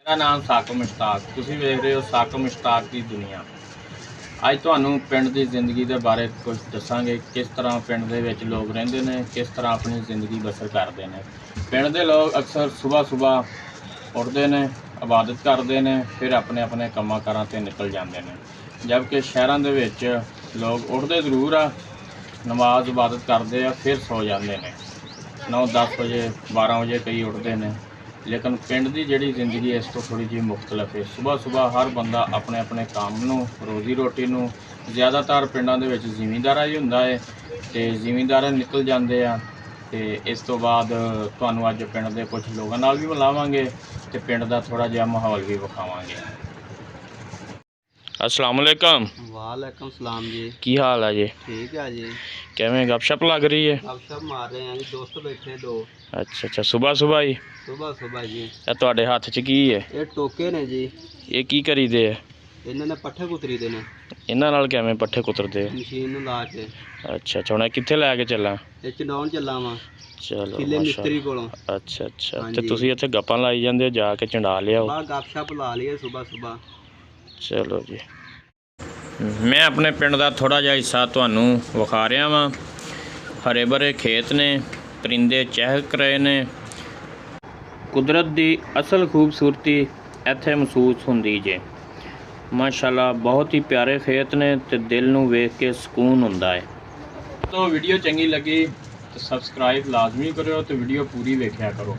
मेरा नाम साकिब मुश्ताक, तुसीं वेख रहे हो साकिब मुश्ताक की दुनिया। ਅੱਜ ਤੁਹਾਨੂੰ ਪਿੰਡ ਦੀ ਜ਼ਿੰਦਗੀ ਦੇ ਬਾਰੇ ਕੁਝ ਦੱਸਾਂਗੇ। ਕਿਸ ਤਰ੍ਹਾਂ ਪਿੰਡ ਦੇ ਵਿੱਚ ਲੋਕ ਰਹਿੰਦੇ ਨੇ, ਕਿਸ ਤਰ੍ਹਾਂ ਆਪਣੀ ਜ਼ਿੰਦਗੀ ਬਸਰ ਕਰਦੇ ਨੇ। ਪਿੰਡ ਦੇ ਲੋਕ ਅਕਸਰ ਸੁਬਾਹ ਉੱਠਦੇ ਨੇ, ਇਬਾਦਤ ਕਰਦੇ ਨੇ, ਫਿਰ ਆਪਣੇ ਆਪਣੇ ਕੰਮਾਂ ਕਾਰਾਂ 'ਤੇ ਨਿਕਲ ਜਾਂਦੇ ਨੇ। ਜਦਕਿ ਸ਼ਹਿਰਾਂ ਦੇ ਵਿੱਚ ਲੋਕ ਉੱਠਦੇ ਜ਼ਰੂਰ ਆ, ਨਮਾਜ਼ ਇਬਾਦਤ ਕਰਦੇ ਆ, ਫਿਰ ਸੌ ਜਾਂਦੇ ਨੇ। 9-10 ਵਜੇ 12 ਵਜੇ ਕਈ ਉੱਠਦੇ ਨੇ। ਲੇਕਿਨ ਪਿੰਡ ਦੀ ਜਿਹੜੀ ਜ਼ਿੰਦਗੀ ਇਸ ਤੋਂ ਥੋੜ੍ਹੀ ਜਿਹੀ ਮੁਖਤਲਿਫ ਹੈ। ਸੁਬਾਹ ਹਰ ਬੰਦਾ ਆਪਣੇ ਆਪਣੇ ਕੰਮ ਨੂੰ, ਰੋਜ਼ੀ ਰੋਟੀ ਨੂੰ, ਜ਼ਿਆਦਾਤਰ ਪਿੰਡਾਂ ਦੇ ਵਿੱਚ ਜ਼ਿਮੀਂਦਾਰਾਂ ਹੀ ਹੁੰਦਾ ਹੈ ਅਤੇ ਜ਼ਿਮੀਂਦਾਰ ਨਿਕਲ ਜਾਂਦੇ ਆ। ਅਤੇ ਇਸ ਤੋਂ ਬਾਅਦ ਤੁਹਾਨੂੰ ਅੱਜ ਪਿੰਡ ਦੇ ਕੁਝ ਲੋਕਾਂ ਨਾਲ ਵੀ ਮਿਲਾਵਾਂਗੇ ਅਤੇ ਪਿੰਡ ਦਾ ਥੋੜ੍ਹਾ ਜਿਹਾ ਮਾਹੌਲ ਵੀ ਵਿਖਾਵਾਂਗੇ। अस्सलाम वालेकुम। वालेकुम सलाम जी। की हाल है जी? ठीक है जी। किवें गपशप लग रही है? गपशप मार रहे हैं जी, दोस्त बैठे दो। अच्छा सुबह ही सुबह जी। ਇਹ ਤੁਹਾਡੇ ਹੱਥ 'ਚ ਕੀ ਹੈ? ਇਹ ਟੋਕੇ ਨੇ ਜੀ। ਇਹ ਕੀ ਕਰੀਦੇ ਆ? ਇਹਨਾਂ ਨੇ ਪੱਠੇ ਕੁਤਰੀ ਦੇ ਨੇ। ਇਹਨਾਂ ਨਾਲ ਕਿਵੇਂ ਪੱਠੇ ਕੁਤਰਦੇ? ਮਸ਼ੀਨ ਨੂੰ ਲਾ ਕੇ। ਅੱਛਾ ਹੁਣ ਕਿੱਥੇ ਲੈ ਕੇ ਚੱਲਾਂ? ਇਹ ਚੰਡਾਉਣ ਚੱਲਾਂ ਵਾਂ। ਚਲੋ ਕਿਲੇ ਮਿਸਤਰੀ ਕੋਲੋਂ। ਅੱਛਾ ਤੇ ਤੁਸੀਂ ਇੱਥੇ ਗੱਪਾਂ ਲਾਈ ਜਾਂਦੇ ਹੋ, ਜਾ ਕੇ ਚੰਡਾ ਲਿਆਓ। ਬਾ ਗਪਸ਼ਪ ਲਾ ਲਈਏ ਸੁਬਹ। ਚਲੋ ਜੀ, ਮੈਂ ਆਪਣੇ ਪਿੰਡ ਦਾ ਥੋੜ੍ਹਾ ਜਿਹਾ ਹਿੱਸਾ ਤੁਹਾਨੂੰ ਵਿਖਾ ਰਿਹਾ ਵਾਂ। ਹਰੇ ਭਰੇ ਖੇਤ ਨੇ, ਪਰਿੰਦੇ ਚਹਿਕ ਰਹੇ ਨੇ। ਕੁਦਰਤ ਦੀ ਅਸਲ ਖੂਬਸੂਰਤੀ ਇੱਥੇ ਮਹਿਸੂਸ ਹੁੰਦੀ ਜੇ। ਮਾਸ਼ਾਅੱਲਾ ਬਹੁਤ ਹੀ ਪਿਆਰੇ ਖੇਤ ਨੇ ਅਤੇ ਦਿਲ ਨੂੰ ਵੇਖ ਕੇ ਸਕੂਨ ਹੁੰਦਾ ਹੈ। तो वीडियो चंगी लगी तो सबसक्राइब लाजमी करो तो वीडियो पूरी वेख्या करो।